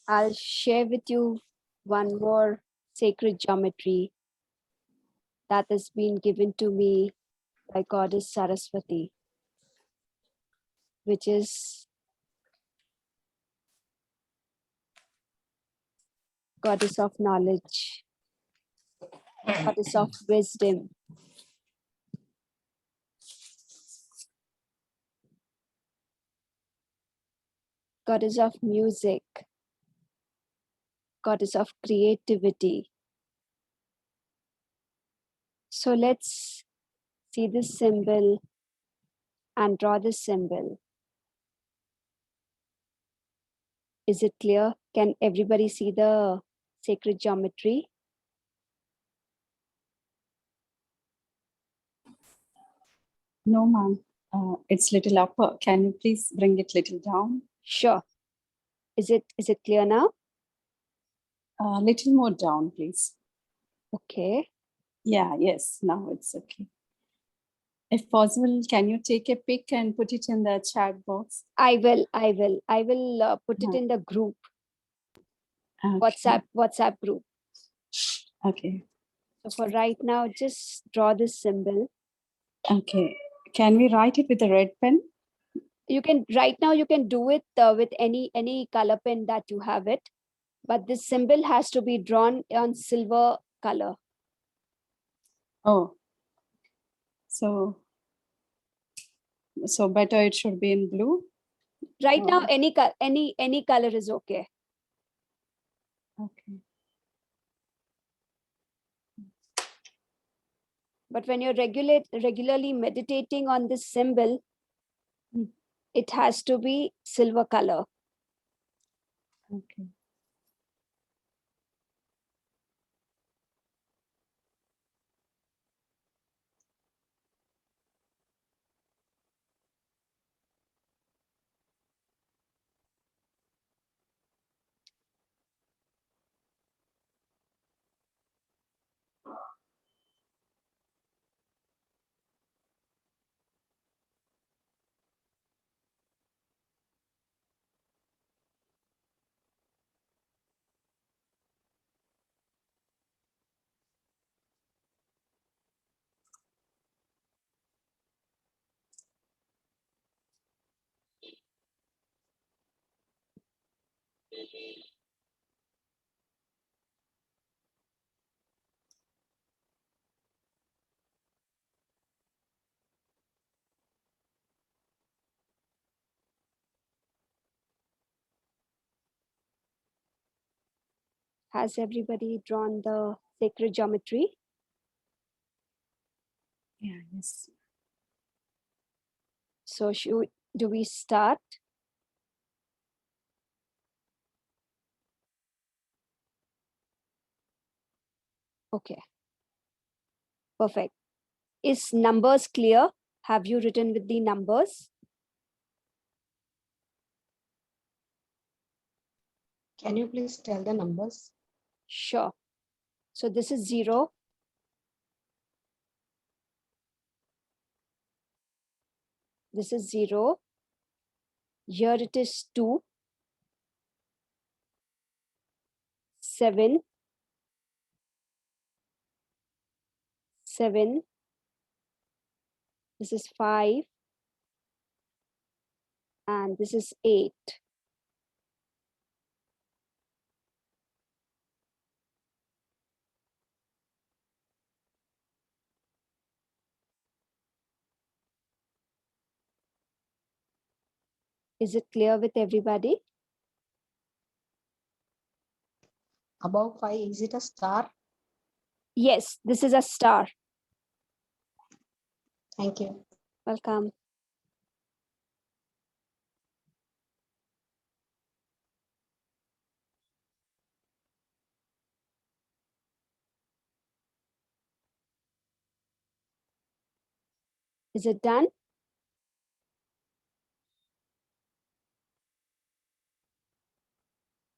I'll share with you one more sacred geometry that has been given to me by Goddess Saraswati, which is Goddess of knowledge, Goddess of wisdom, Goddess of music, Goddess of creativity. So let's see this symbol and draw this symbol. Is it clear? Can everybody see the sacred geometry? No, ma'am. It's little upper. Can you please bring it little down? Sure. Is it clear now? Little more down, please. Okay. Yeah, yes, now it's okay. If possible, can you take a pic and put it in the chat box? I will put it in the group, Okay. WhatsApp group. Okay. So for right now, just draw this symbol. Okay. Can we write it with a red pen? You can do it with any color pen that you have it, but this symbol has to be drawn on silver color. Oh. So better it should be in blue? Right now, any color is okay. Okay. But when you're regularly meditating on this symbol, it has to be silver color. Okay. Has everybody drawn the sacred geometry? Yeah, yes. So do we start? Okay. Perfect. Is numbers clear? Have you written with the numbers? Can you please tell the numbers? Sure. So this is 0. This is 0. Here it is 2, 7, 7. This is 5. And this is 8. Is it clear with everybody? Above 5, is it a star? Yes, this is a star. Thank you. Welcome. Is it done?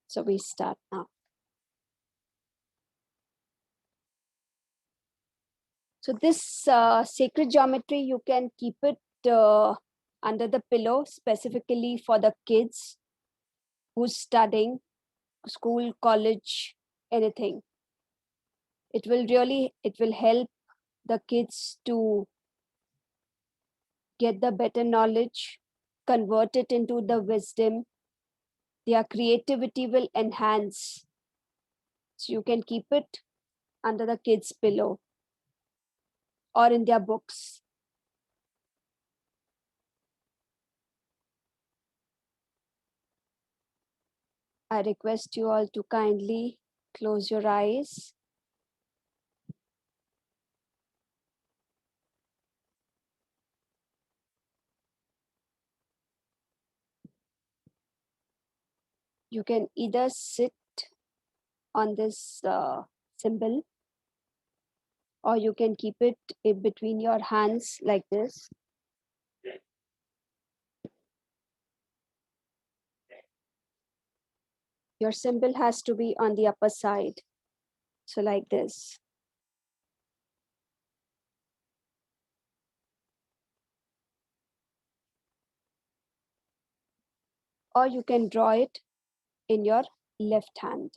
So we start now. So this sacred geometry, you can keep it under the pillow, specifically for the kids who's studying school, college, anything. It will help the kids to get the better knowledge, convert it into the wisdom. Their creativity will enhance. So you can keep it under the kids' pillow or in their books. I request you all to kindly close your eyes. You can either sit on this symbol, or you can keep it in between your hands like this. Your symbol has to be on the upper side. So like this. Or you can draw it in your left hand.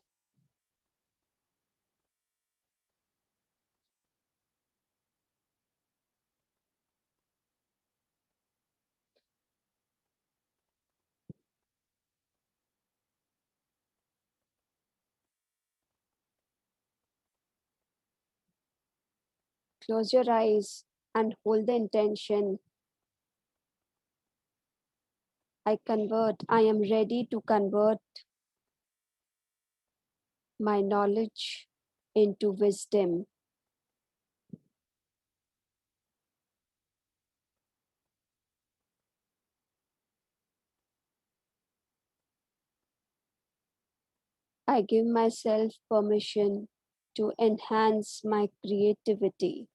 Close your eyes and hold the intention. I am ready to convert my knowledge into wisdom. I give myself permission to enhance my creativity.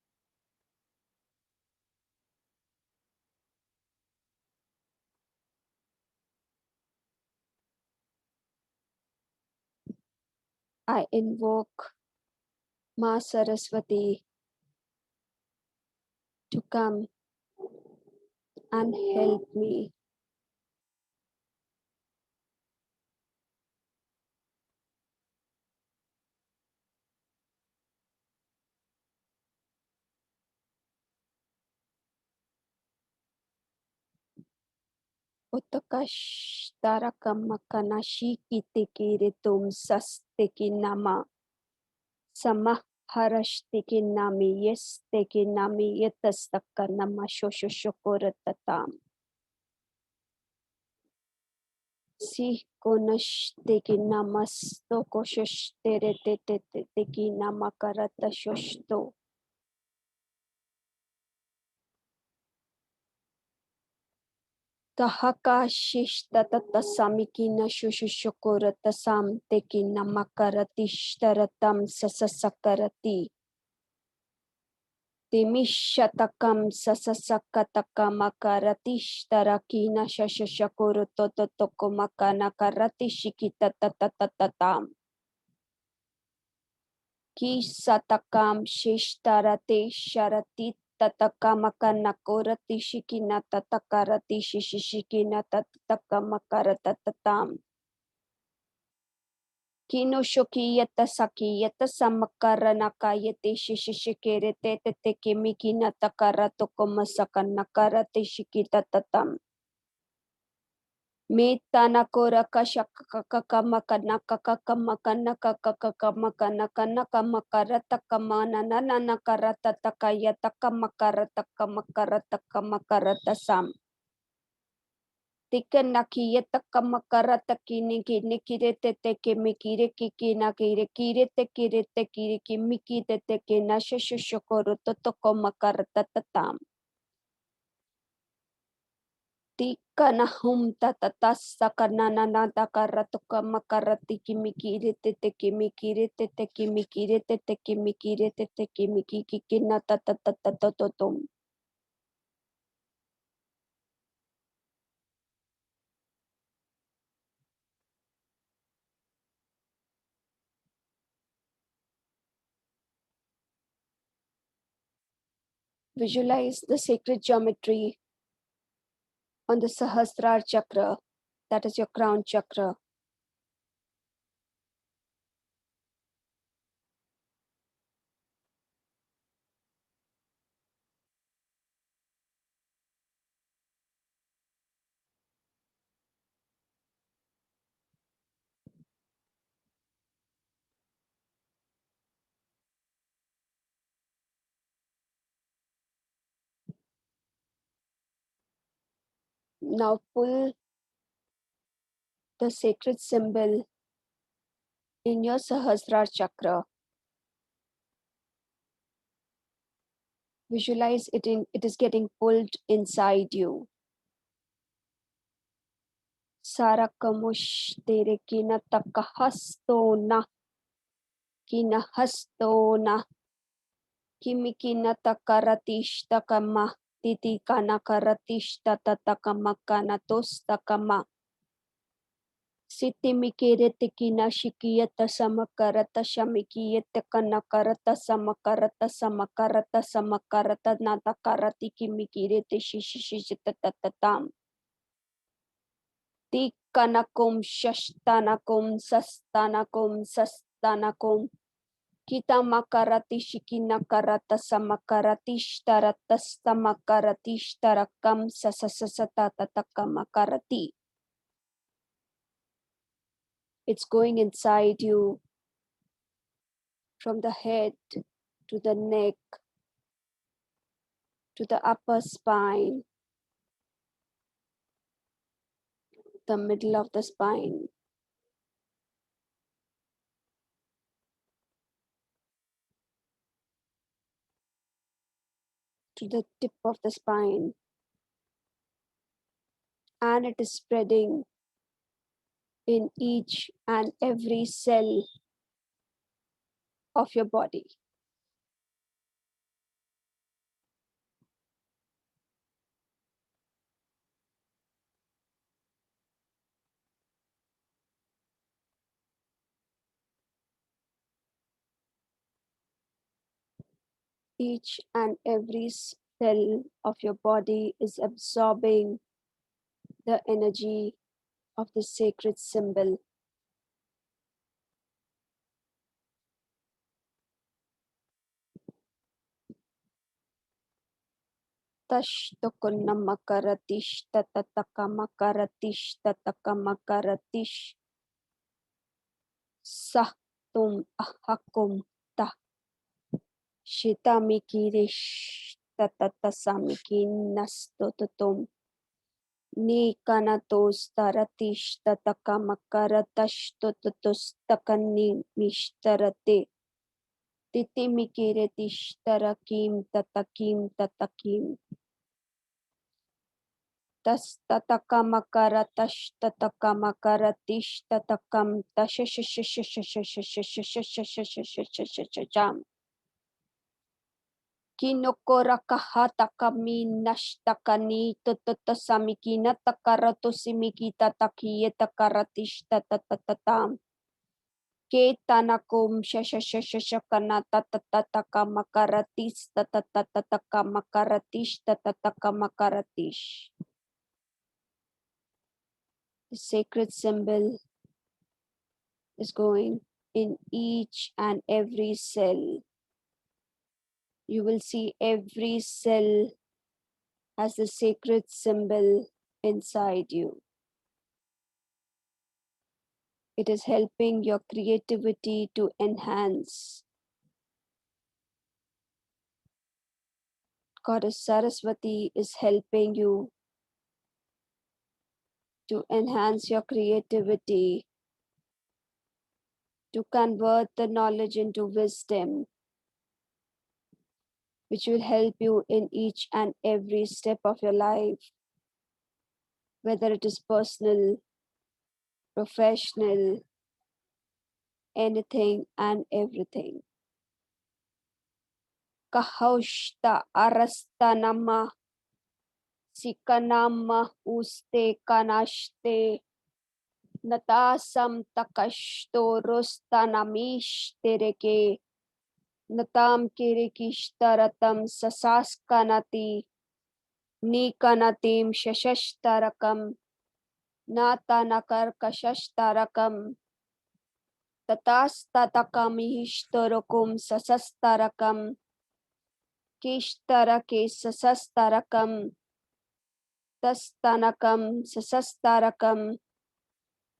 I invoke Ma Saraswati to come and help me. Uttakashtarakamakkanashi kitikiritum sastikinama samahharashtikinami yestikinami yatastakkanama shoshoshokoratatam. Si konashtikinamasto koshoshteretetetekinamakarata shoshto. Tahakashishtatatasamikina shushushukuratasam tekinamakaratishhtaratam sasasakarati. Timishatakam sasasakatakamakaratishtharakina shashashakurutototokomakanakarati Kisatakam shishtarate sharati tatakamakanakurati shikina tatakarati shishishikina tatakamakaratatam. Kino shokiyata sakiyata samakaranakayate shishikerete tetekimikina takaratokomasakanakarate shikitatatam. Metanakora kashakakamakanakaratakamakarakatakamanakaratakamakaratakamakaratakamakaratasam. Tikanakiyatakamakarataki Tikanahum tatatasa kananana karatukamakaratiki tetekimikina tatatotom. Visualize the sacred geometry on the Sahasrara chakra, that is your crown chakra. Now pull the sacred symbol in your Sahasrara chakra. Visualize it is getting pulled inside you. Sarakamush tere kina takahastona kina hastona kimikina takaratishta kama titi kana karatishta tatakama kana tostakama sitimikirete kina shikiyata samakarata shamikiyete kana karata samakarata natakarati kimikirete shishishishitatatam tikanakum shashtanakum sastanakum kita makarati shikina karata samakarati sasasasatatamakamakarati. It's going inside you from the head to the neck to the upper spine, the middle of the spine. To the tip of the spine, and it is spreading in each and every cell of your body. Each and every cell of your body is absorbing the energy of the sacred symbol. Tashtokunamakaratish tatatakamakaratиш tatakamakaratis sahtum ahakum ta shitamikirish tatatasamikinastototum nikanatos taratish tatakamakaratas tototos takanimishtarate titimikiretish tarakim tatakim tas tatakamakaratas tatakamakaratis tatakam tashashashashashashashashashashashashashashashashasham kinokorakahatakamnashtakani tototasamikina takaratosimikita takiyetakaratish tatatatam ketanakum shashashashashakana tatatatakamakaratish tatatatakamakaratish tatatakamaratis. The sacred symbol is going in each and every cell. You will see every cell has the sacred symbol inside you. It is helping your creativity to enhance. Goddess Saraswati is helping you to enhance your creativity, to convert the knowledge into wisdom, which will help you in each and every step of your life, whether it is personal, professional, anything and everything. Kahaushta arastanama sikanama uste kanashte natasam takashto rostanamishtereke natam kirikishtaratam sasaskanati nikanatim shashashtarakam natanakarkashashtarakam tatastatakamihishtorokum sasastarakam kishtarake sasastarakam tastanakam sasastarakam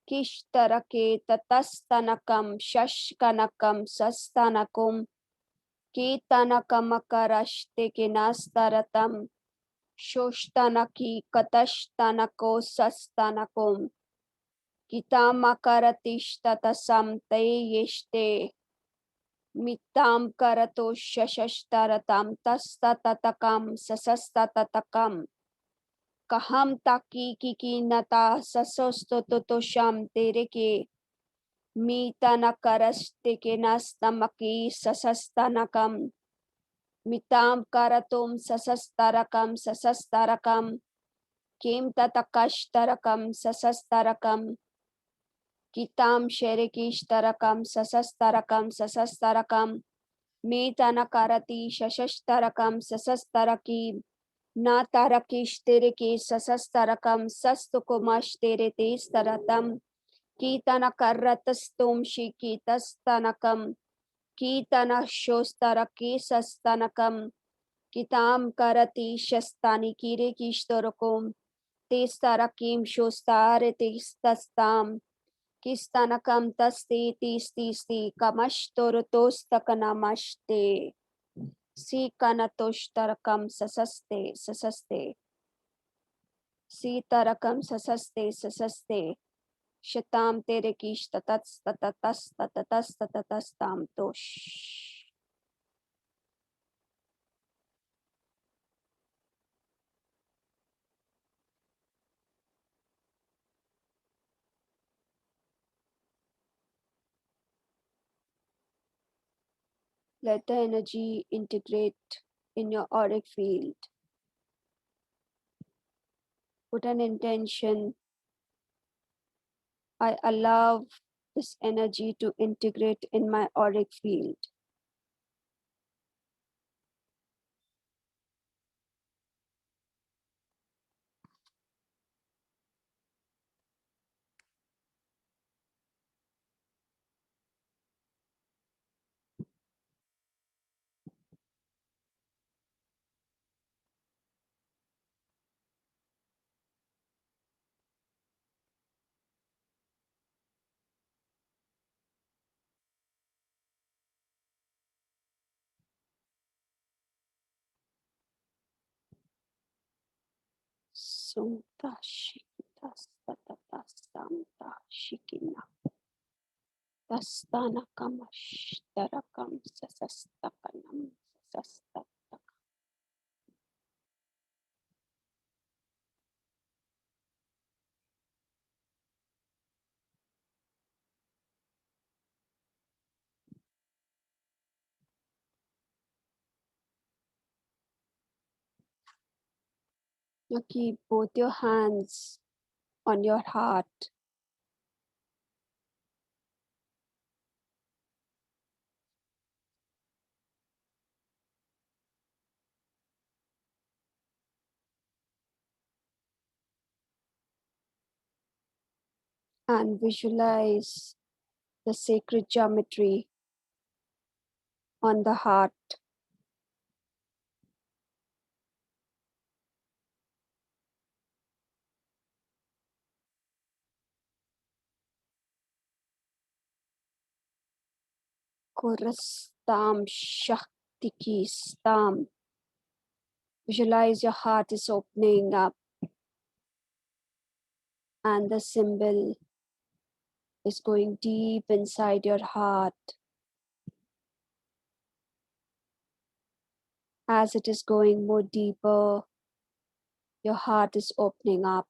kishtarake tatastanakam shashkanakam sastanakum ketanakamakarashte kinastaratam Shoshtanaki katashtanako sastanakum Kitamakaratishtatasam te yeshte Mitam karato shashashtaratam tastatatakam sasastatatakam Kaham taki kiki nata sasostototosham tereke Mitana ke nastamaki sasastanakam Mitam karatum sasastarakam Kim tatakashtarakam sasastarakam Kitam sherikishtarakam sasastarakam Metana karati shashashtarakam sasastaraki Na tarakishtereke sasastarakam sastukumashterete staratam Kitana karatastum shikitastanakam Kitana shostarake sastanakam Kitam karati shastani kirikishtorakum Testarakim shostarete stastam Kistanakam taste tisti kamashtorotostakanamashthe Sikanatoshtarakam sasaste Sitarakam sasaste Shatam terekish tatatas tosh. Let the energy integrate in your auric field. Put an intention. I allow this energy to integrate in my auric field. Sumta shikitas tatatastamta shikina. Tastanakam ashtarakam sasastakanam sasastakanam. Now keep both your hands on your heart. And visualize the sacred geometry on the heart. Kurastam Shaktiki Stam. Visualize your heart is opening up and the symbol is going deep inside your heart. As it is going more deeper, your heart is opening up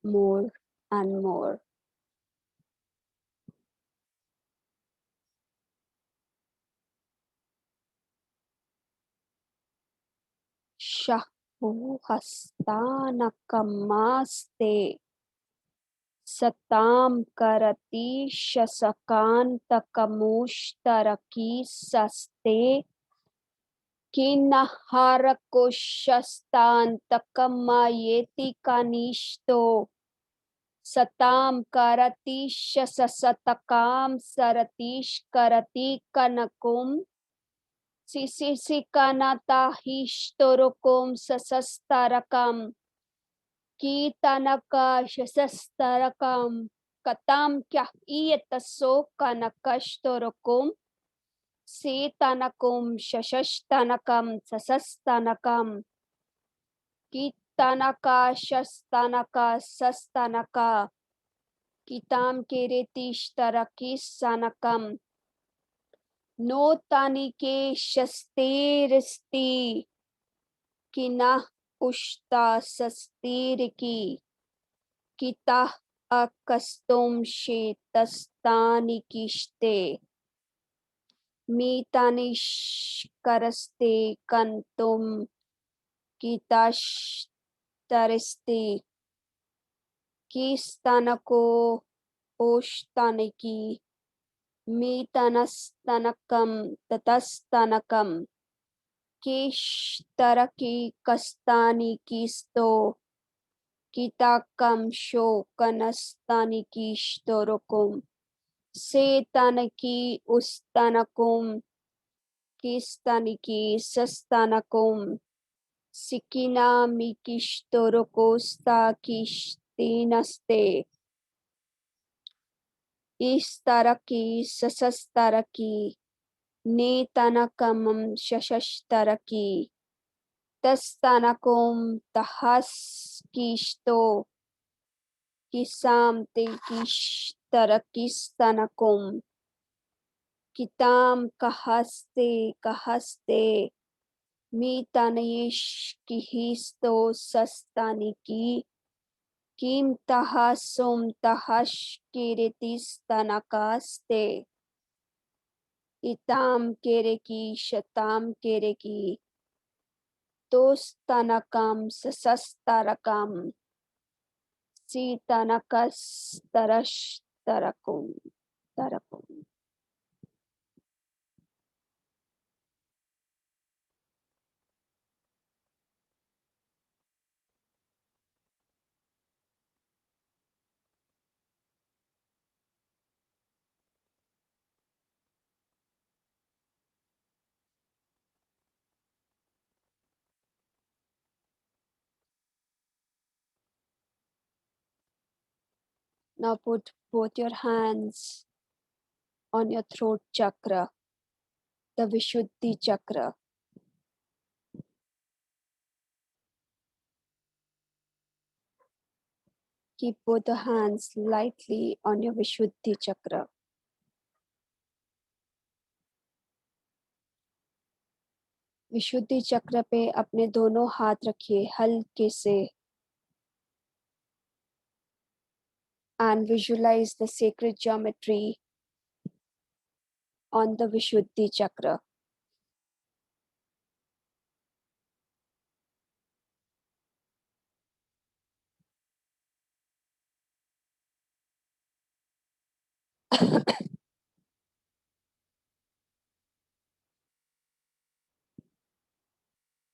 more and more. Shahu hastanakamaste satam karati shasakantakamushtaraki saste kinaharakoshastantakamayeti kanishto satam karati shasasatakam saratish karati kanakum Sisikanatahishtorukum sasastarakam Kitanaka shasastarakam Katam kya iyataso kanakashtorukum Sitanakum shashashtanakam sasastanakam स्तनका शस्तनका सस्तनका किताम केरेतिष्तरकी सनकम नो तानिके शस्तेरस्ति किना उष्टा सस्तेरकी किता अकस्तुम शेतस्तानिकिष्टे मीतानिष्करस्ते कंतुम कितास्तरस्ते किस्तनको ओष्टानिकी मीतनस्तनकम ततस्तनकम केष्तरकी कस्तानिकिस्तो किताकम शोकनस्तानिकिष्तोरकुम सेतनकी उस्तनकुम किस्तनिकी सस्तनकुम सिकिना मिकिष्तोरकोस्ता किष्तिनस्ते इस्तरकी ससस्तरकी नेतनकमं शशस्तरकी तस्तनकुम तहस्किष्तो किसाम ते किष्तरकिस्तनकुम किताम कहस्ते कहस्ते मीतनयेश किहिस्तो सस्तानिकी किम तहसुम तहश्किरितिस्तनकास्ते इताम केरेकी शताम केरेकी तोस्तनकम ससस्तरकम सीतनकस्तरस्तरकुम तरकुम. Now put both your hands on your throat chakra, the Vishuddhi chakra. Keep both the hands lightly on your Vishuddhi chakra. विशुद्धि चक्र पे अपने दोनों हाथ रखिए हल्के से and visualize the sacred geometry on the Vishuddhi chakra.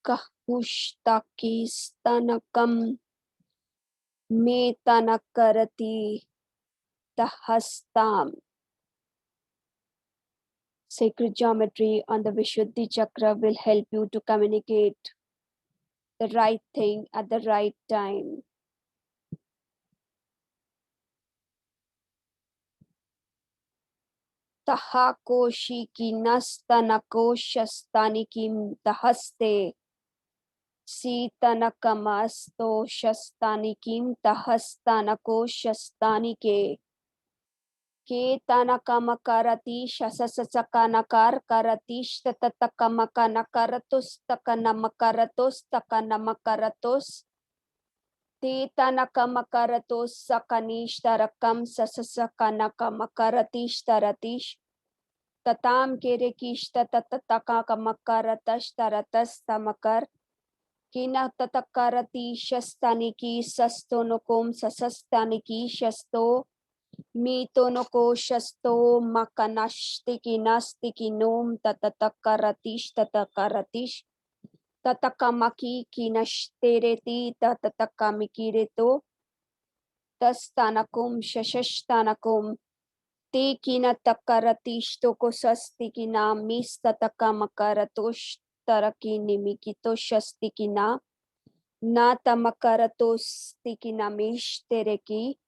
Kahushtakistanakam metanakarati tahastam. Sacred geometry on the Vishuddhi chakra will help you to communicate the right thing at the right time. Tahakoshi kinastanakoshastanikim tahaste Sitanakamasto shastanikim tahastanakoshasthanike Ketanakamakarati shasasakanakar karatish tatatakamakarakaratus takanamakaratus takanamakaratus Tetanakamaratos sakanishtarakam sasasakanakamakaratis taratish Tatam kerekishta tatatakamakaratаш taratas tamakar Kina tatakarati shastaniki sastonokom sasastaniki shasto Mitonoko shasto makanashtikinastikinoom tatatakaratish tatakaratish Tatakamaki kinashtereti tatatakamikirito Tastanakum shashastanakum Te kinatakaratish sastikina mis tatakamakaratos tarakinimikito shastikina Natamakaratos tikinamish tereki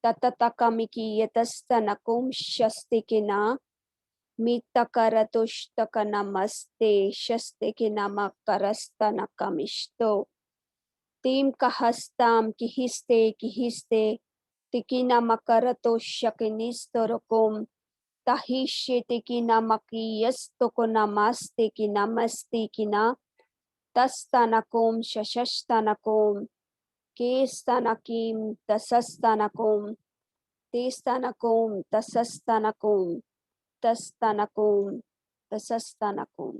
Tatatakamiki yatastanakum shastikina Mitakaratoshtakanamaste shastikinamakarastanakamisto. Tim kahastam kihiste tikina makarato shakinistorokum tahishe tikina makiyastoko namaste kinamaste kina tastanakum shashastanakum kestanakim tasastanakum testanakum tasastanakum tastanakum tasastanakum.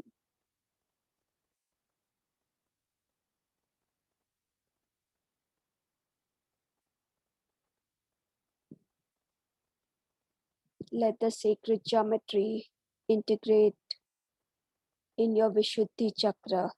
Let the sacred geometry integrate in your Vishuddhi chakra.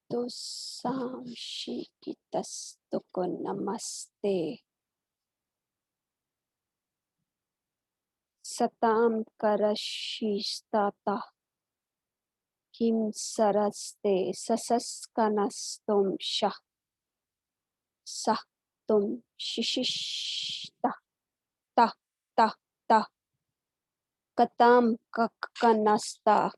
Dosam Shikitastoko Namaste. Satam Karashistata Kim Saraste Sasaskanastum Shah Sahtum Shishishta Ta Ta Ta Katam Kakkanasta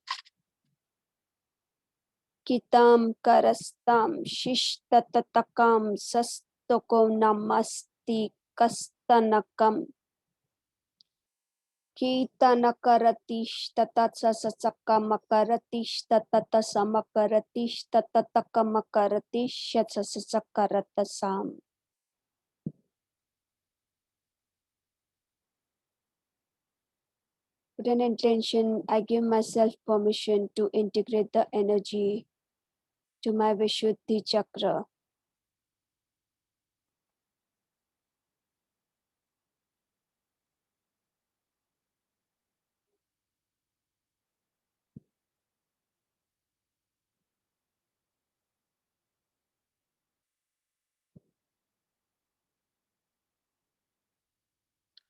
Kitam Karastam Shishtatatakam Sastoko Namasti Kastanakam Kitanakaratish tatatsasakamakaratich tatatasamakaratich tatatakamakaratis shatsasakaratasam. With an intention, I give myself permission to integrate the energy to my Vishuddhi chakra.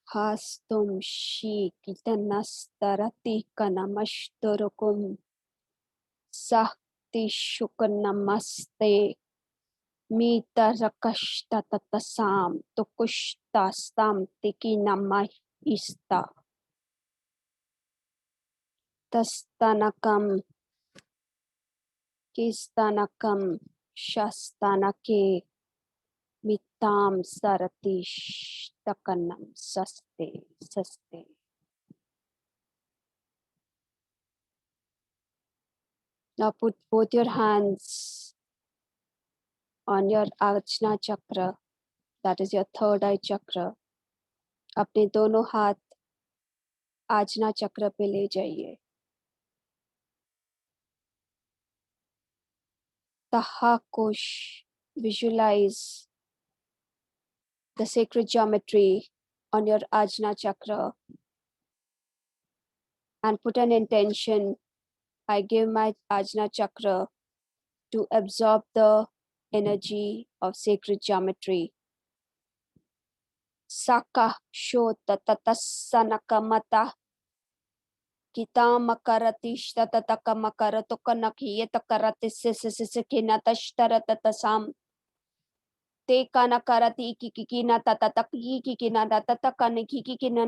Hastum shi kitanastarati kanamashtorukum sahti shukanamaste mita rakashta tatasam tukushta stam tiki namahista tastanakam kistanakam shastanake mitam saratish takanam saste saste. Now put both your hands on your Ajna chakra, that is your third eye chakra. अपने दोनों हाथ आजना चक्र पे ले जाइए. Tahakush, visualize the sacred geometry on your Ajna chakra and put an intention. I give my Ajna chakra to absorb the energy of sacred geometry. Saka shota tatasanakamata kita makaratish tatakamakaratukanakiyatakaratisisikinatashtaratatasam te kanakarati kikikina tatataki tatakani kikikina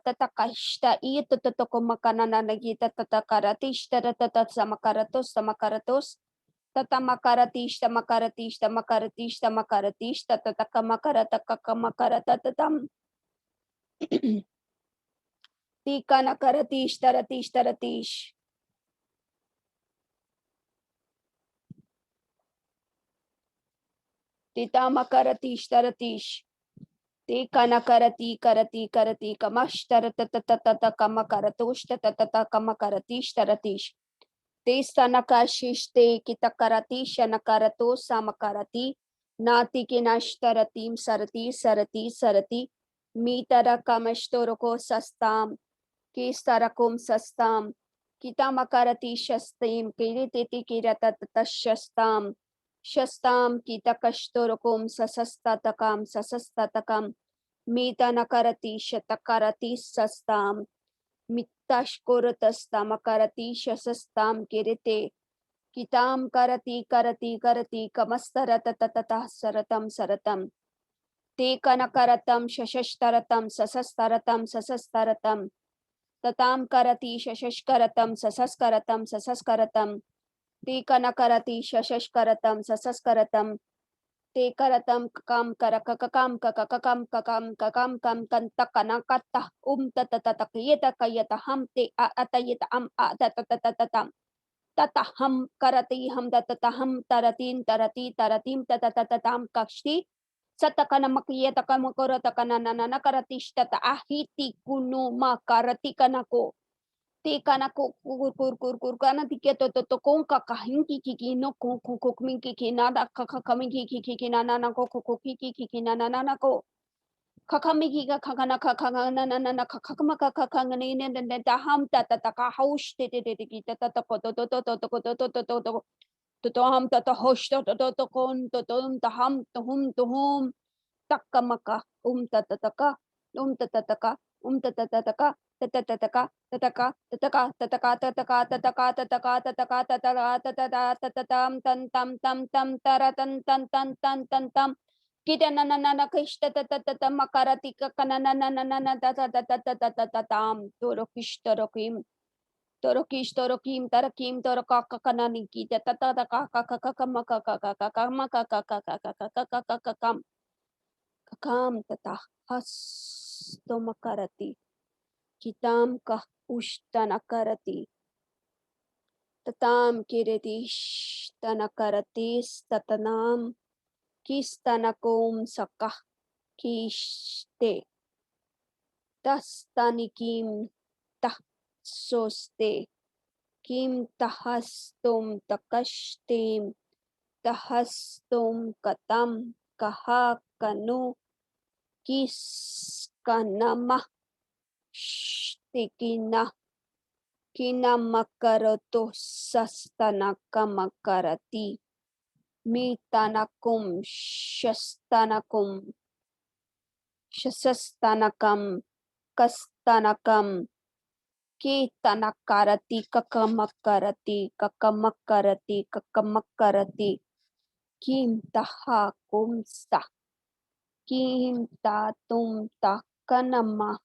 tatakashta iyatatakomakananagita tatakaratиш tatatasamakaratos tamakaratos tatamakaratish tamakaratis tamakaratis tamakaratis tatatakamakaratakamakaratam Tikana karatish taratish taratish. Titama karatish taratish. Tikana karati karati karati kamash taratatata kamakaratosh tatatata kamakaratish taratish. Testanakashish te kitakaratish anakarato samakarati. Nati kinashtaratim sarati sarati sarati. Mitara kamashtoroko sastam. Kistarakum sastam, Kitamakaraati shastim, Kirititi kiratatatashastam, Shastam kitakashtorukum sasastatakam, sasastatakam, Mitanakarati shatakarati sastam, Mitashkoratastam akarati shasastam kirite, कितां करति करति करति कमस्तरत ततः सरतं सरतं ते कनकरतं शशस्तरतं ससस्तरतं ससस्तरतं ततां करति शशस्करतं ससस्करतं ससस्करतं ते कनकरति शशस्करतं ससस्करतं ते करतं ककां करकककां ककककां ककां ककां कं कंत कनकत्त तत तत यत कयत हम ते अतयत अम तत तत ततम तत हम करति हम तत हम तरतीं तरति तरतीं तत ततां कक्षति सतकनमकियत कमकरत कननन करतिष्ठत आहिति कुनो मा करति कनको te kana kur kana tike to kon ka kahin ki no ko min ki nada ka min ki na ko ki na ko kakami ki ka na kakama ka ni ne da ham ta ka host te ki ta ko to ham ta host to kon to ham to hum takamaka ta ka ta tatataka tataka tataka tataka tataka tataka tataka tataka tataka tatata tatatam tan tam tam tam taratan tan tan tan tan tam kita nanana kishta tatata makarati kananana tatatatam torokishtarokim torokim tarakim torokakakanani kita tatataka kakam kakam tatah has tomakarati kitam kah ushtanakarati tatam kiritishtanakaratis tatanam kistanakum sakah kishte tastanikim tah soste kim tahastum takashtim tahastum katam kahakanu kiskanamah Shtikina kinamakaroto sastanakamakarati mitanakum shastanakam kastanakam kitanakarati kakamakarati kim tahakumsta kim tatum takanama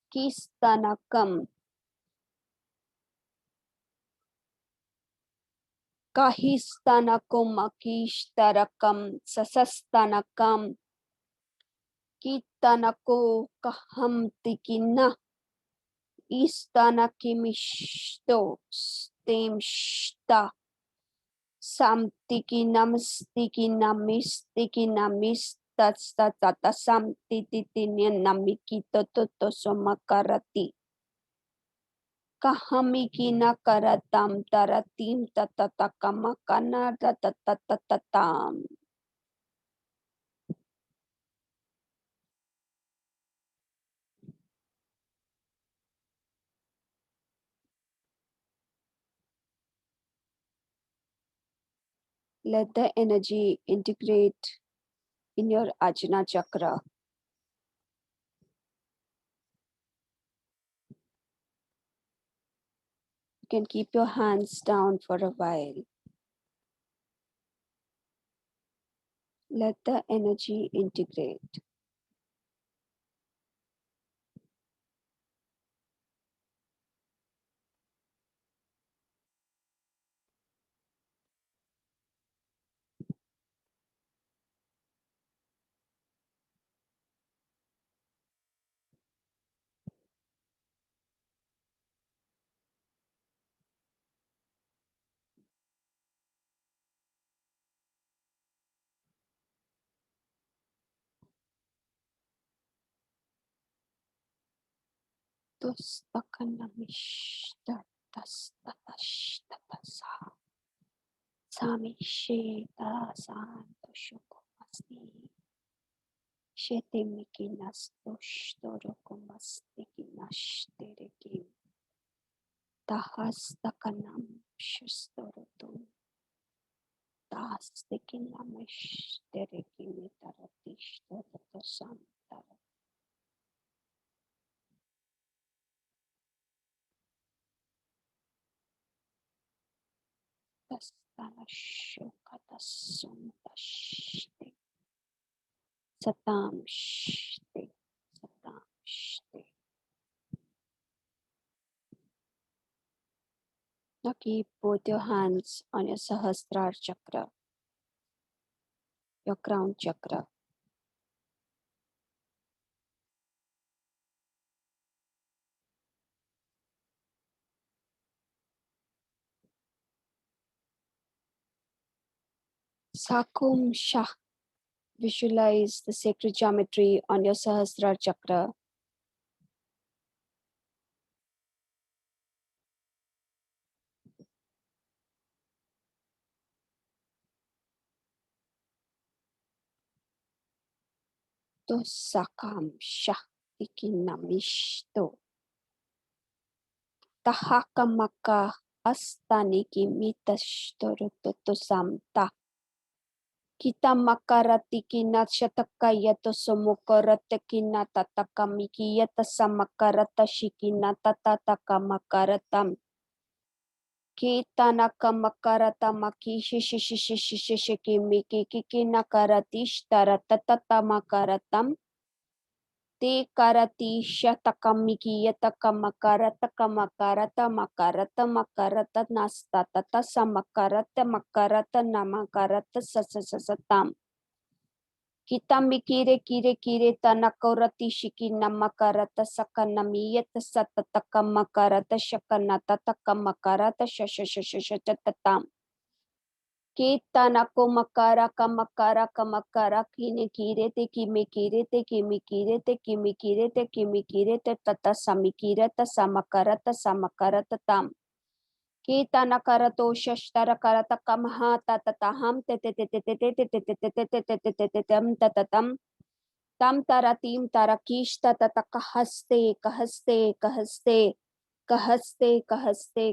kistanakam kahistanakum akishtarakam sasastanakam kitanako kahamtikina istanakimishto stemshta samtikinamistikinamistatata samtititinamikito somakarati kahamikina karatam taratim tatatakamakanar tatatatam. Let the energy integrate in your Ajna chakra. You can keep your hands down for a while. Let the energy integrate. Tustakanamishtatastatasa. Samisheta santoshokomasti. Shetimikinastoshtorokomastikinashterekim. Tahastakanam shustorotum. Tastikinamishtarekimitaratishtoratosam. Shukata Sunda Shte Satam Shte Satam Shte. Now keep both your hands on your Sahasrara chakra, your crown chakra. Sakum Shah. Visualize the sacred geometry on your Sahasrara chakra. To Sakam Shah Ikinamishto. Tahakamaka Astaniki Mitashtoruto Samta. Kita makarati kinashataka yato somukarate kinatakamiki yata samakarata shikinata tataka makaratam. Kita nakamakaratam maki shishishishishishiki miki kikinakaratish taratata makaratam. Te karati shatakamiki yataka makarata makarata nasta tata makarata namakarata sasasatam. Kita mikire kire tanakorati shiki namakarata sakanamiyata satataka makarata shakanata makarata shashashashatatam. Kita nako makara kamakara kine kire te kimikire te tata samikire ta samakarata tam. Kita nakarato shashtara karata kamaha tatataham tatatam tam taratim tarakish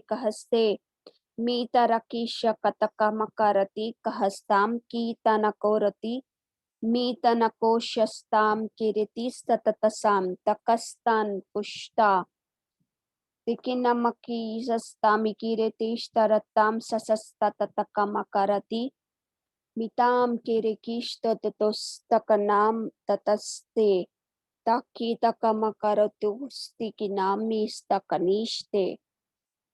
kahaste Mita rakisha kataka makarati kahastam kita nakorati mita nakoshastam kiritis tatatasam takastan pushta tikinamaki sastami kiritish taratam sasastatataka makarati mitam kirikish tatatos takanam tataste takita kamakaratu stikinami stakanishte.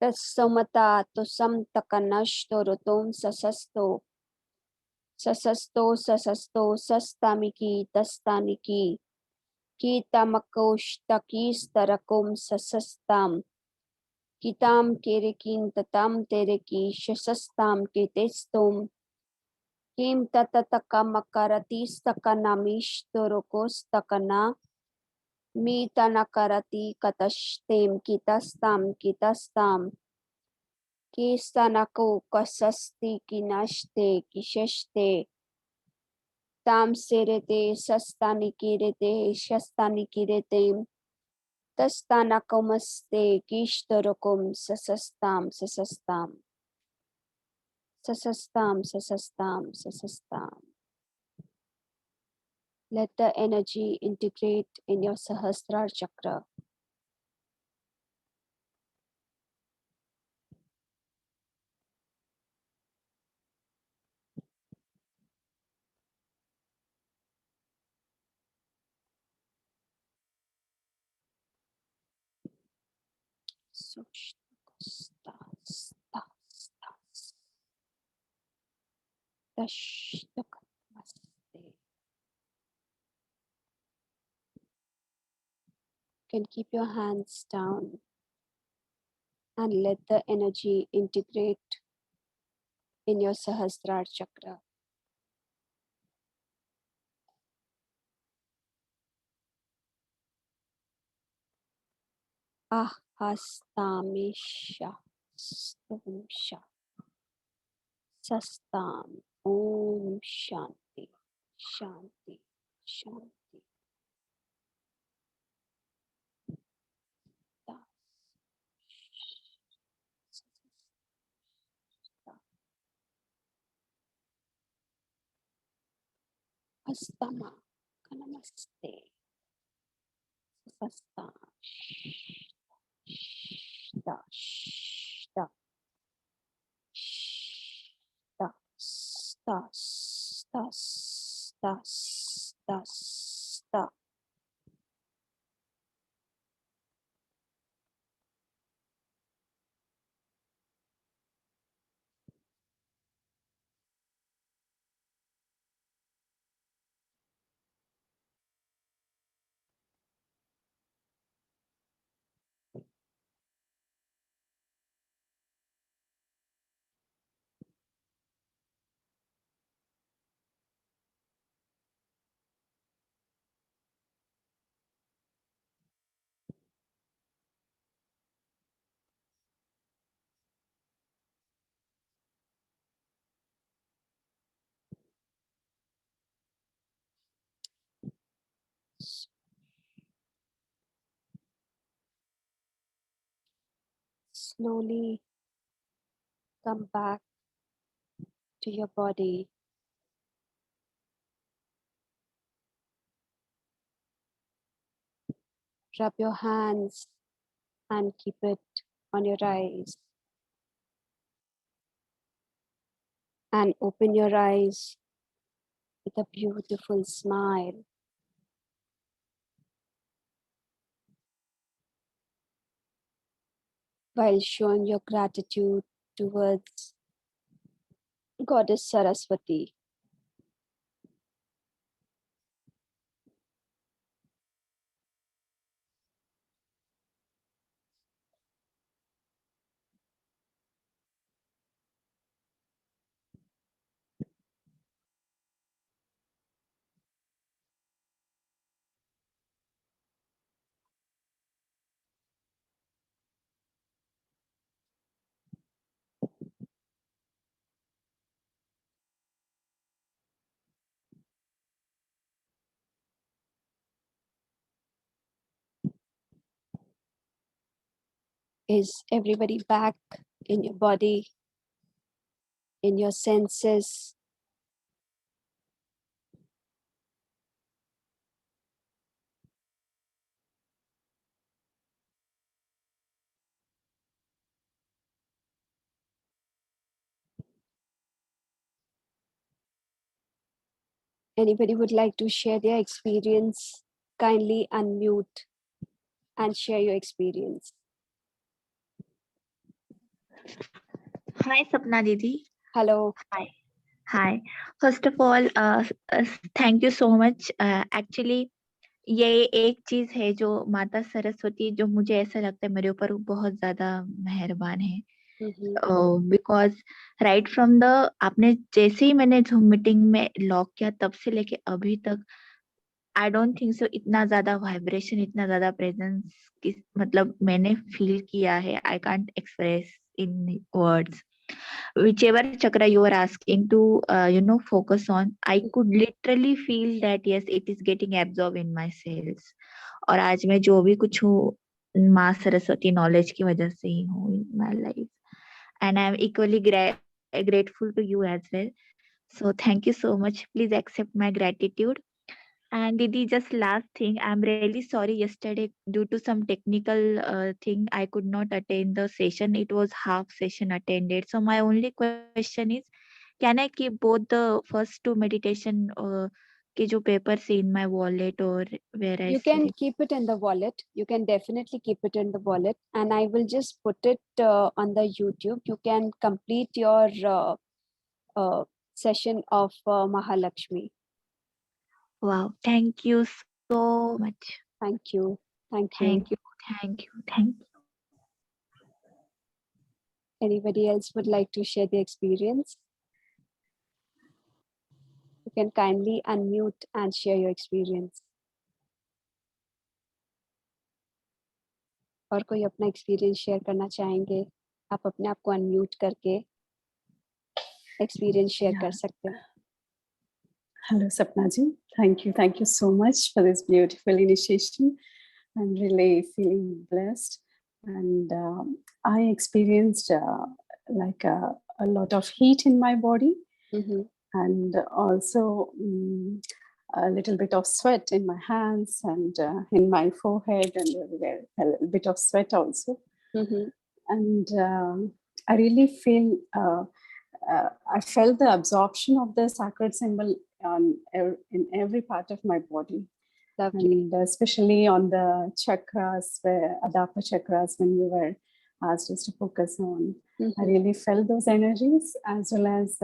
Tasomata tosam takanashto rotom sasasto sastamiki tastaniki kita makosh takis tarakom sasastam kitam kirikin tatam tereki shasastam kitestum kim tatataka makaratis takanamish torokos takana mita nakarati katashtem kitastam Kistanako kasasti kinashte kisheshte tam serete sastani kirete shastani kirete tastanakomaste kishtorokum sasastam sasastam. Let the energy integrate in your Sahasrara chakra. You can keep your hands down and let the energy integrate in your Sahasrara chakra. Ahastamisha Stumsha Sastam Om Shanti Shanti Shanti Hastama Kanamaste Sastam Shta Shta Shta thus, thus, thus, thus, thus. Slowly come back to your body. Rub your hands and keep it on your eyes. And open your eyes with a beautiful smile. While showing your gratitude towards Goddess Saraswati. Is everybody back in your body, in your senses? Anybody would like to share their experience? Kindly unmute and share your experience. Hi, Sapna Didi. Hello. Hi. First of all, thank you so much. Actually, ये एक चीज है जो माता सरस्वती जो मुझे ऐसा लगता है मेरे ऊपर बहुत ज्यादा मेहरबान है बिकॉज राइट फ्रॉम द आपने जैसे ही मैंने जूम मीटिंग में लॉक किया तब से लेके अभी तक आई डोंट थिंक सो इतना ज्यादा वाइब्रेशन इतना ज्यादा प्रेजेंस मतलब मैंने फील किया है I can't express in words whichever chakra you are asking to focus on, I could literally feel that yes, it is getting absorbed in my cells. और आज मैं जो भी कुछ हूँ माँ सरस्वती नॉलेज की वजह से ही हूँ in my life, and I am equally grateful to you as well. So thank you so much. Please accept my gratitude. And Didi, just last thing, I'm really sorry. Yesterday, due to some technical thing, I could not attend the session. It was half session attended. So my only question is, can I keep both the first two meditation के जो papers in my wallet or where I You can sleep? keep it in the wallet. You can definitely keep it in the wallet. And I will just put it on the YouTube. You can complete your session of Mahalakshmi. Wow, thank you so much. Thank you. Thank you. Thank you. Thank you. Thank you. Anybody else would like to share the experience? You can kindly unmute and share your experience. और कोई अपना experience share करना चाहेंगे आप अपने आप को unmute करके एक्सपीरियंस शेयर कर सकते हैं. Hello, Sapna ji. Thank you so much for this beautiful initiation. I'm really feeling blessed, and I experienced like a lot of heat in my body, and also a little bit of sweat in my hands and in my forehead, and a little bit of sweat also. And I really feel I felt the absorption of the sacred symbol in every part of my body. Lovely. And especially on the chakras, where Adapa chakras, when we were asked us to focus on, I Mhm. really felt those energies, as well as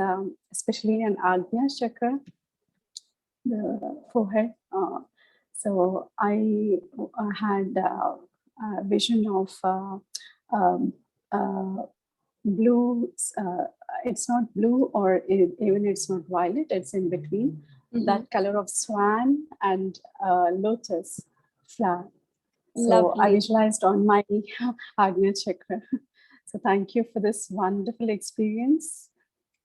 especially on Agnya chakra, the forehead. So I had a vision of um, blue. It's not blue, or even it's not violet. It's in between. Mhm. That color of swan and lotus flower. So I Lovely. visualized on my Agnya chakra. So thank you for this wonderful experience.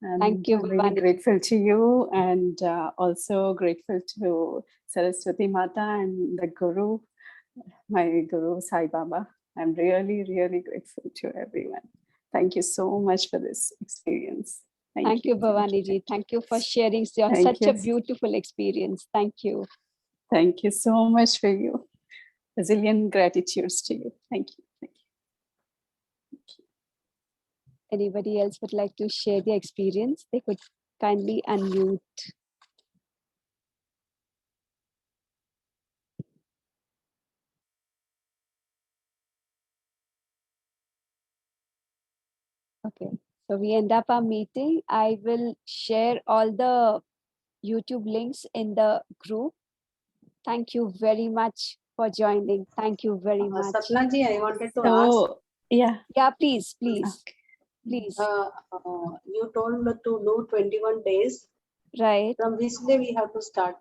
And Thank you, I'm really Bhavani. grateful to you, and also grateful to Saraswati Mata and the Guru, my Guru Sai Baba. I'm really, really grateful to everyone. Thank you so much for this experience. Thank you, Bhavani ji. Thank you for sharing Thank such a you. beautiful experience. Thank you. Thank you so much for you. A zillion gratitudes to you. Thank you. Thank you. Anybody else would like to share their experience? They could kindly unmute. Okay, so we end up our meeting. I will share all the YouTube links in the group. Thank you very much for joining. Thank you very much. Sapna ji, I wanted to ask, So, yeah. Yeah, please, please, Okay. please. you told to do 21 days. Right. From which day we have to start?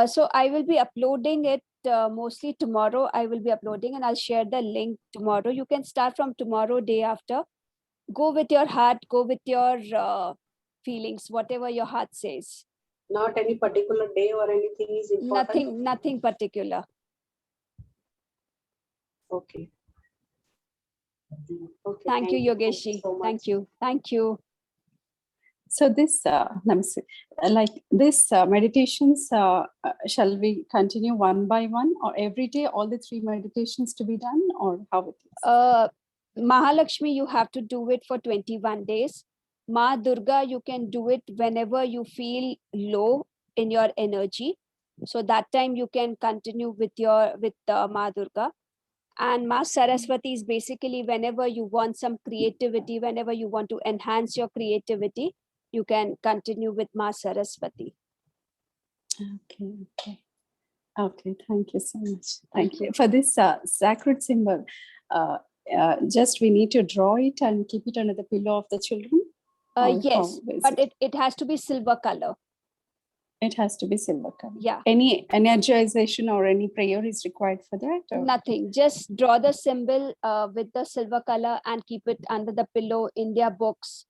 So I will be uploading it mostly tomorrow. I will be uploading and I'll share the link tomorrow. You can start from tomorrow, day after. Go with your heart, go with your feelings, whatever your heart says. Not any particular day or anything is important? Nothing particular. Okay. Okay. Thank you, Yogeshi. so much. Thank you. Thank you. So this, namaste. Like this meditations, shall we continue one by one, or every day all the 3 meditations to be done, or how it is? Mahalakshmi, you have to do it for 21 days. Ma Durga, you can do it whenever you feel low in your energy. So that time you can continue with Ma Durga. And Ma Saraswati is basically whenever you want some creativity, whenever you want to enhance your creativity, you can continue with Ma Saraswati. Okay, okay. Okay, thank you so much. Thank Thank you. For this sacred symbol, just we need to draw it and keep it under the pillow of the children? Or Yes, how is but it has to be silver color. It has to be silver color. Yeah. Any energization or any prayer is required for that? Or? Nothing. Just draw the symbol with the silver color and keep it under the pillow, in their books,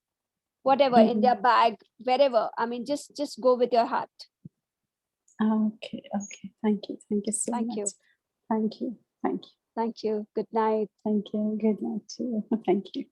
whatever, in their bag, wherever. I mean, just go with your heart. Okay, okay. Thank you. Thank you so Thank much. you. Thank you. Thank you. Thank you. Good night. Thank you. Good night to you. Thank you.